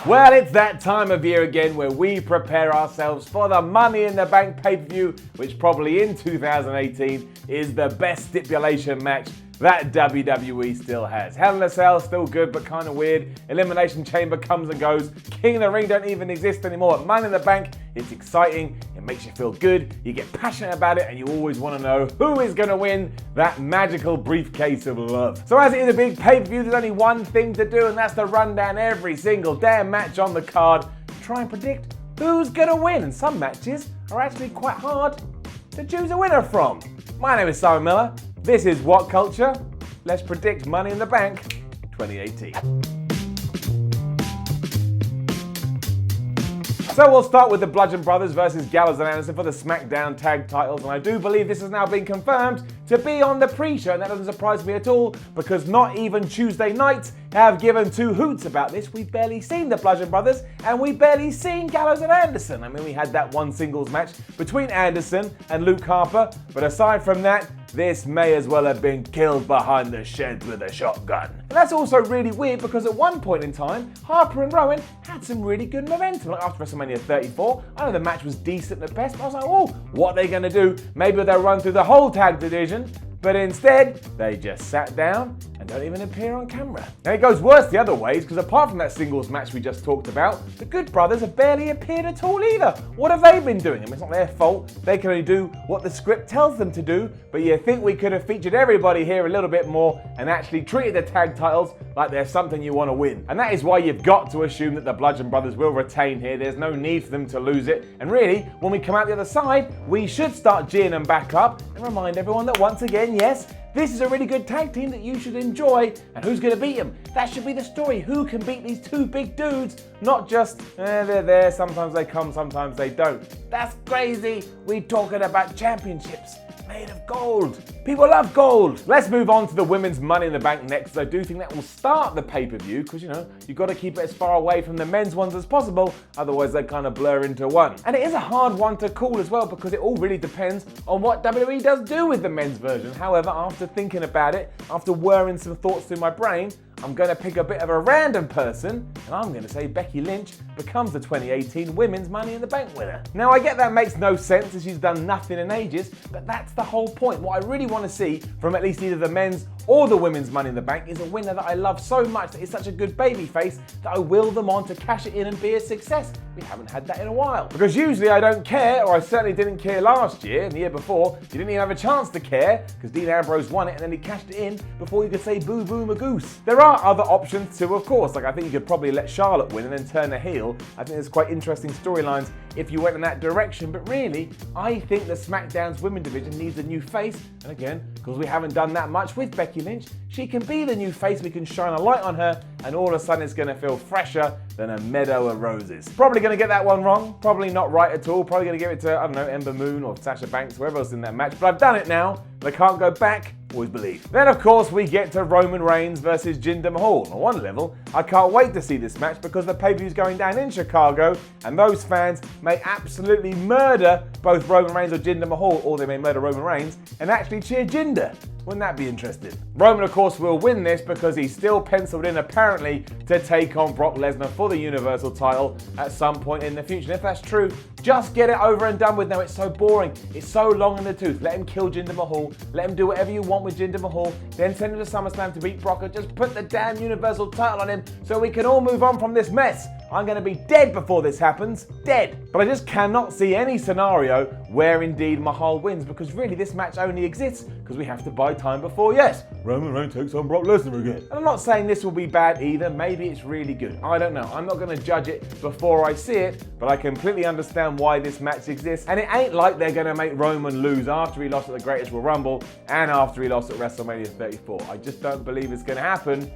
Well, it's that time of year again where we prepare ourselves for the Money in the Bank pay-per-view, which probably in 2018 is the best stipulation match that WWE still has. Hell in a Cell, still good but kind of weird. Elimination Chamber comes and goes. King of the Ring don't even exist anymore. Money in the Bank, it's exciting, it makes you feel good, you get passionate about it, and you always want to know who is going to win that magical briefcase of love. So as it is a big pay-per-view, there's only one thing to do, and that's to run down every single damn match on the card and try and predict who's going to win. And some matches are actually quite hard to choose a winner from. My name is Simon Miller. This is WhatCulture. Let's predict Money in the Bank 2018. So we'll start with the Bludgeon Brothers versus Gallows and Anderson for the SmackDown tag titles, and I do believe this has now been confirmed to be on the pre-show, and that doesn't surprise me at all because not even Tuesday nights have given two hoots about this. We've barely seen the Bludgeon Brothers and we've barely seen Gallows and Anderson. I mean, we had that one singles match between Anderson and Luke Harper, but aside from that, this may as well have been killed behind the sheds with a shotgun. And that's also really weird because at one point in time, Harper and Rowan had some really good momentum. Like after WrestleMania 34, I know the match was decent at best, but I was like, oh, what are they going to do? Maybe they'll run through the whole tag division. But instead, they just sat down and don't even appear on camera. Now it goes worse the other ways because apart from that singles match we just talked about, the Good Brothers have barely appeared at all either. What have they been doing? I mean, it's not their fault. They can only do what the script tells them to do, but you think we could have featured everybody here a little bit more and actually treated the tag titles like they're something you want to win. And that is why you've got to assume that the Bludgeon Brothers will retain here. There's no need for them to lose it. And really, when we come out the other side, we should start geeing them back up and remind everyone that once again, yes, this is a really good tag team that you should enjoy, and who's going to beat them? That should be the story. Who can beat these two big dudes? Not just, they're there, sometimes they come, sometimes they don't. That's crazy. We're talking about championships made of gold. People love gold. Let's move on to the women's Money in the Bank next. I do think that will start the pay-per-view because, you've got to keep it as far away from the men's ones as possible, otherwise they kind of blur into one. And it is a hard one to call as well because it all really depends on what WWE does do with the men's version. However, after thinking about it, after whirring some thoughts through my brain, I'm going to pick a bit of a random person, and I'm going to say Becky Lynch becomes the 2018 Women's Money in the Bank winner. Now, I get that makes no sense as she's done nothing in ages, but that's the whole point. What I really want to see from at least either the men's or the women's Money in the Bank is a winner that I love so much that is such a good babyface that I will them on to cash it in and be a success. We haven't had that in a while. Because usually I don't care, or I certainly didn't care last year, and the year before, you didn't even have a chance to care, because Dean Ambrose won it and then he cashed it in before you could say boo boo magoose. There are other options too, of course, like I think you could probably let Charlotte win and then turn a heel. I think there's quite interesting storylines if you went in that direction, but really, I think the SmackDown's women division needs a new face, and again, because we haven't done that much with Becky Lynch, she can be the new face, we can shine a light on her, and all of a sudden it's going to feel fresher than a meadow of roses. Probably going to get that one wrong, probably not right at all, probably going to give it to, I don't know, Ember Moon or Sasha Banks, whoever else in that match, but I've done it now, and I can't go back. Always believe. Then of course we get to Roman Reigns versus Jin De Mol. On one level, I can't wait to see this match because the pay-per-view is going down in Chicago and those fans may absolutely murder both Roman Reigns or Jin De Mol, or they may murder Roman Reigns and actually cheer Jinder. Wouldn't that be interesting? Roman, of course, will win this because he's still penciled in, apparently, to take on Brock Lesnar for the Universal title at some point in the future. And if that's true, just get it over and done with now. It's so boring. It's so long in the tooth. Let him kill Jinder Mahal. Let him do whatever you want with Jinder Mahal. Then send him to SummerSlam to beat Brock and just put the damn Universal title on him so we can all move on from this mess. I'm going to be dead before this happens. Dead. But I just cannot see any scenario where indeed Mahal wins because really this match only exists because we have to buy time before, yes, Roman Reigns takes on Brock Lesnar again. And I'm not saying this will be bad either. Maybe it's really good. I don't know. I'm not going to judge it before I see it, but I completely understand why this match exists. And it ain't like they're going to make Roman lose after he lost at the Greatest Royal Rumble and after he lost at WrestleMania 34. I just don't believe it's going to happen.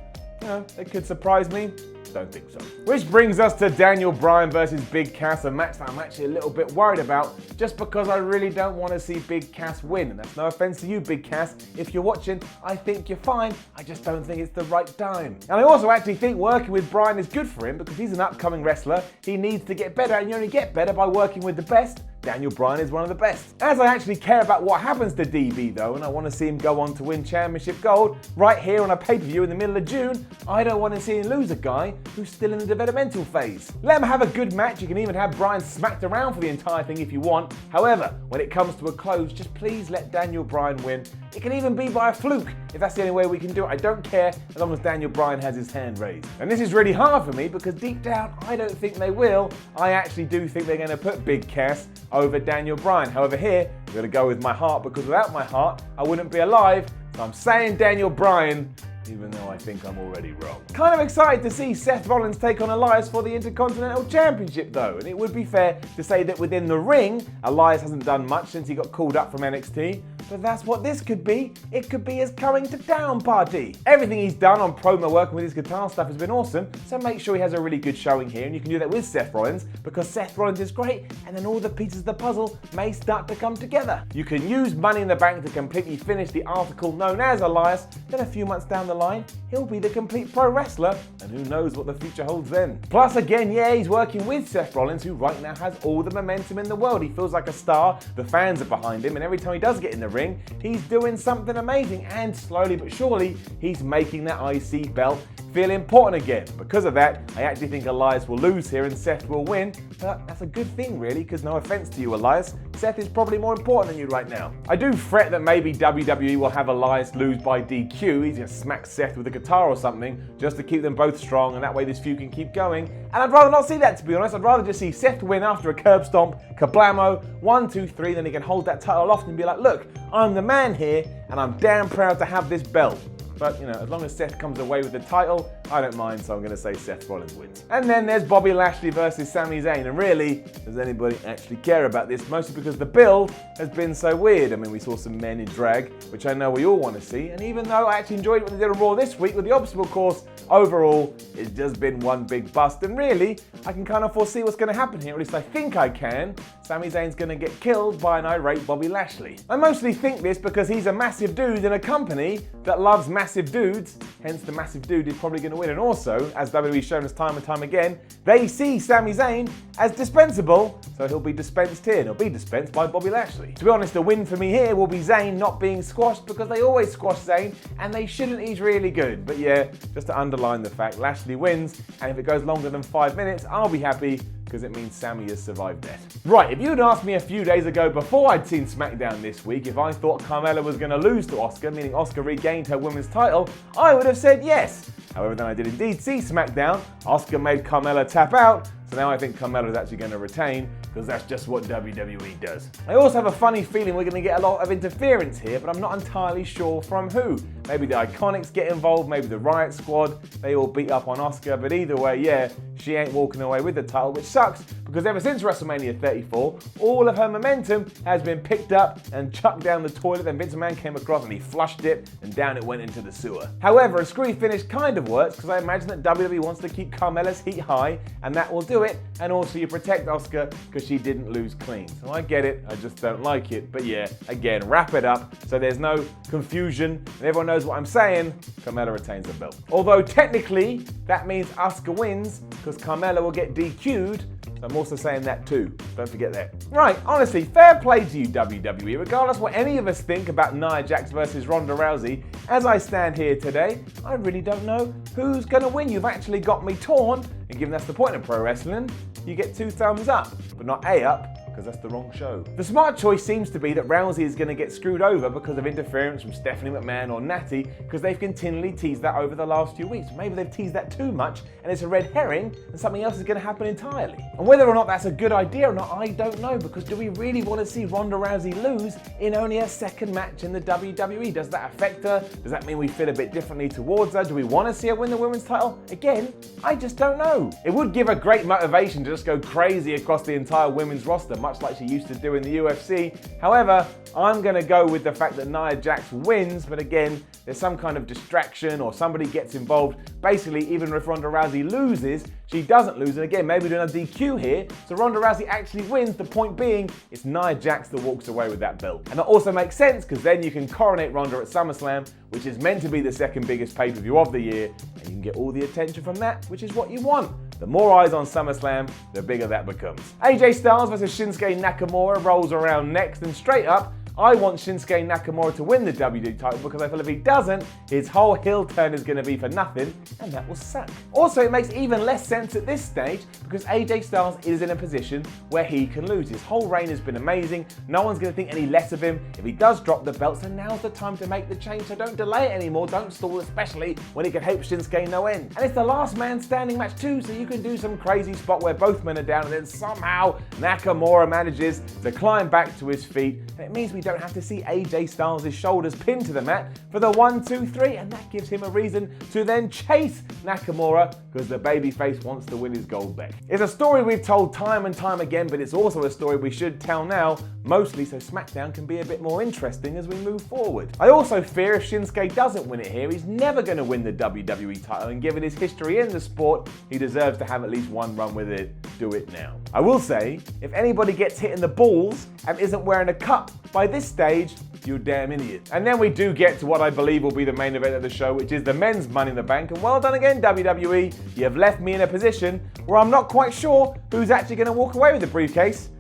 It could surprise me. Don't think so. Which brings us to Daniel Bryan versus Big Cass, a match that I'm actually a little bit worried about just because I really don't want to see Big Cass win. And that's no offense to you, Big Cass. If you're watching, I think you're fine. I just don't think it's the right time. And I also actually think working with Bryan is good for him because he's an upcoming wrestler. He needs to get better, and you only get better by working with the best. Daniel Bryan is one of the best. As I actually care about what happens to DB though, and I want to see him go on to win championship gold right here on a pay-per-view in the middle of June, I don't want to see him lose a guy who's still in the developmental phase. Let him have a good match. You can even have Bryan smacked around for the entire thing if you want. However, when it comes to a close, just please let Daniel Bryan win. It can even be by a fluke if that's the only way we can do it. I don't care as long as Daniel Bryan has his hand raised. And this is really hard for me because deep down I don't think they will. I actually do think they're going to put Big Cass over Daniel Bryan. However, here I'm going to go with my heart because without my heart I wouldn't be alive. So I'm saying Daniel Bryan, even though I think I'm already wrong. Kind of excited to see Seth Rollins take on Elias for the Intercontinental Championship though, and it would be fair to say that within the ring, Elias hasn't done much since he got called up from NXT, but that's what this could be. It could be his coming to town party. Everything he's done on promo working with his guitar stuff has been awesome, so make sure he has a really good showing here, and you can do that with Seth Rollins because Seth Rollins is great, and then all the pieces of the puzzle may start to come together. You can use Money in the Bank to completely finish the article known as Elias, then a few months down the line, he'll be the complete pro wrestler, and who knows what the future holds then. Plus again, yeah, he's working with Seth Rollins, who right now has all the momentum in the world. He feels like a star, the fans are behind him, and every time he does get in the ring, he's doing something amazing, and slowly but surely, he's making that IC belt feel important again. Because of that, I actually think Elias will lose here and Seth will win, but that's a good thing really, because no offense to you, Elias, Seth is probably more important than you right now. I do fret that maybe WWE will have Elias lose by DQ. He's gonna smack Seth with a guitar or something, just to keep them both strong, and that way this feud can keep going. And I'd rather not see that, to be honest. I'd rather just see Seth win after a curb stomp, kablamo, 1, 2, 3, then he can hold that title aloft and be like, look, I'm the man here, and I'm damn proud to have this belt. But, you know, as long as Seth comes away with the title, I don't mind, so I'm going to say Seth Rollins wins. And then there's Bobby Lashley versus Sami Zayn. And really, does anybody actually care about this? Mostly because the build has been so weird. I mean, we saw some men in drag, which I know we all want to see. And even though I actually enjoyed what they did on Raw this week with the obstacle course, overall, it's just been one big bust. And really, I can kind of foresee what's going to happen here. At least I think I can. Sami Zayn's going to get killed by an irate Bobby Lashley. I mostly think this because he's a massive dude in a company that loves massive dudes, hence the massive dude is probably going to win. And also, as WWE's shown us time and time again, they see Sami Zayn as dispensable, so he'll be dispensed here, and he'll be dispensed by Bobby Lashley. To be honest, the win for me here will be Zayn not being squashed, because they always squash Zayn, and they shouldn't. He's really good. But yeah, just to underline the fact, Lashley wins, and if it goes longer than 5 minutes, I'll be happy, because it means Sami has survived death. Right, if you'd asked me a few days ago before I'd seen SmackDown this week if I thought Carmella was going to lose to Asuka, meaning Asuka regained her women's title, I would have said yes. However, then I did indeed see SmackDown. Asuka made Carmella tap out, so now I think Carmella is actually going to retain, because that's just what WWE does. I also have a funny feeling we're going to get a lot of interference here, but I'm not entirely sure from who. Maybe the Iconics get involved, maybe the Riot Squad, they all beat up on Asuka, but either way, yeah, she ain't walking away with the title, which sucks, because ever since WrestleMania 34, all of her momentum has been picked up and chucked down the toilet, then Vince McMahon came across and he flushed it, and down it went into the sewer. However, a screwy finish kind of works, because I imagine that WWE wants to keep Carmella's heat high, and that will do it, and also you protect Asuka, because she didn't lose clean. So I get it, I just don't like it, but yeah, again, wrap it up, so there's no confusion, and everyone knows what I'm saying, Carmella retains the belt. Although technically, that means Asuka wins, because Carmella will get DQ'd, so I'm also saying that too. Don't forget that. Right, honestly, fair play to you, WWE. Regardless what any of us think about Nia Jax versus Ronda Rousey, as I stand here today, I really don't know who's going to win. You've actually got me torn, and given that's the point of pro wrestling, you get 2 thumbs up, but not A up, because that's the wrong show. The smart choice seems to be that Rousey is going to get screwed over because of interference from Stephanie McMahon or Natty, because they've continually teased that over the last few weeks. Maybe they've teased that too much and it's a red herring and something else is going to happen entirely. And whether or not that's a good idea or not, I don't know, because do we really want to see Ronda Rousey lose in only a second match in the WWE? Does that affect her? Does that mean we feel a bit differently towards her? Do we want to see her win the women's title? Again, I just don't know. It would give her great motivation to just go crazy across the entire women's roster, much like she used to do in the UFC. However, I'm going to go with the fact that Nia Jax wins, but again, there's some kind of distraction or somebody gets involved. Basically, even if Ronda Rousey loses, she doesn't lose, and again, maybe doing a DQ here, so Ronda Rousey actually wins. The point being, it's Nia Jax that walks away with that belt. And that also makes sense, because then you can coronate Ronda at SummerSlam, which is meant to be the second biggest pay-per-view of the year, and you can get all the attention from that, which is what you want. the more eyes on SummerSlam, the bigger that becomes. AJ Styles versus Shinsuke Nakamura rolls around next, and straight up, I want Shinsuke Nakamura to win the WWE title because I feel if he doesn't, his whole heel turn is going to be for nothing, and that will suck. Also, it makes even less sense at this stage because AJ Styles is in a position where he can lose. His whole reign has been amazing. No one's going to think any less of him. If he does drop the belt, so now's the time to make the change. So don't delay it anymore. Don't stall, especially when he can help Shinsuke no end. And it's the last man standing match too, so you can do some crazy spot where both men are down and then somehow Nakamura manages to climb back to his feet. And it means we don't have to see AJ Styles' shoulders pinned to the mat for the 1, 2, 3, and that gives him a reason to then chase Nakamura because the babyface wants to win his gold back. It's a story we've told time and time again, but it's also a story we should tell now, mostly so SmackDown can be a bit more interesting as we move forward. I also fear if Shinsuke doesn't win it here, he's never going to win the WWE title, and given his history in the sport, he deserves to have at least one run with it. Do it now. I will say, if anybody gets hit in the balls and isn't wearing a cup by this stage, you damn idiot. And then we do get to what I believe will be the main event of the show, which is the men's Money in the Bank. And well done again, WWE. You have left me in a position where I'm not quite sure who's actually going to walk away with the briefcase.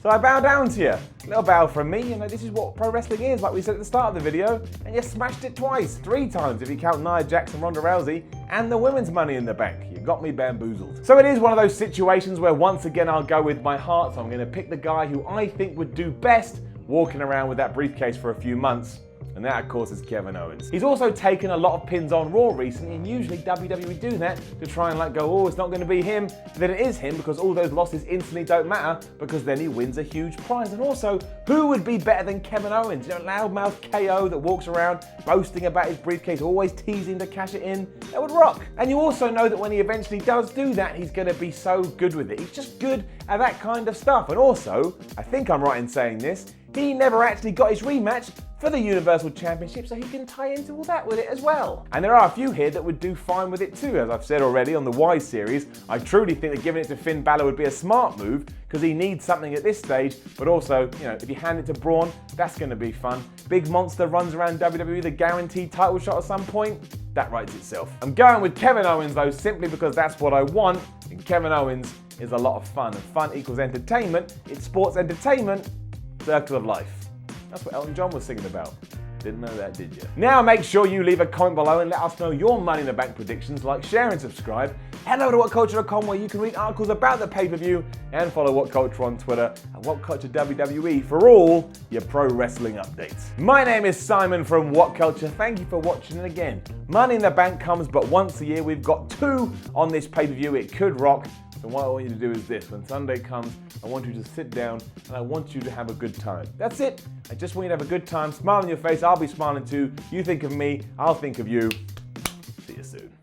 So I bow down to you. A little bow from me. You know, this is what pro wrestling is, like we said at the start of the video. And you smashed it twice, 3 times if you count Nia Jax and Ronda Rousey and the women's Money in the Bank. You got me bamboozled. So it is one of those situations where once again I'll go with my heart. So I'm going to pick the guy who I think would do best walking around with that briefcase for a few months. And that, of course, is Kevin Owens. He's also taken a lot of pins on Raw recently, and usually WWE do that to try and go, oh, it's not going to be him. But then it is him because all those losses instantly don't matter because then he wins a huge prize. And also, who would be better than Kevin Owens? You know, loudmouth KO that walks around boasting about his briefcase, always teasing to cash it in. That would rock. And you also know that when he eventually does do that, he's going to be so good with it. He's just good at that kind of stuff. And also, I think I'm right in saying this, he never actually got his rematch for the Universal Championship, so he can tie into all that with it as well. And there are a few here that would do fine with it too. As I've said already on the Y series, I truly think that giving it to Finn Balor would be a smart move because he needs something at this stage, but also, you know, if you hand it to Braun, that's going to be fun. Big Monster runs around WWE, the guaranteed title shot at some point, that writes itself. I'm going with Kevin Owens though, simply because that's what I want, and Kevin Owens is a lot of fun, and fun equals entertainment. It's sports entertainment, circle of life. That's what Elton John was singing about. Didn't know that, did you? Now make sure you leave a comment below and let us know your Money in the Bank predictions. Like, share and subscribe. Head over to WhatCulture.com where you can read articles about the pay-per-view and follow WhatCulture on Twitter at WhatCulture WWE for all your pro wrestling updates. My name is Simon from WhatCulture. Thank you for watching, and again, Money in the Bank comes but once a year. We've got 2 on this pay-per-view. It could rock. So what I want you to do is this. When Sunday comes, I want you to sit down and I want you to have a good time. That's it. I just want you to have a good time. Smile on your face. I'll be smiling too. You think of me. I'll think of you. See you soon.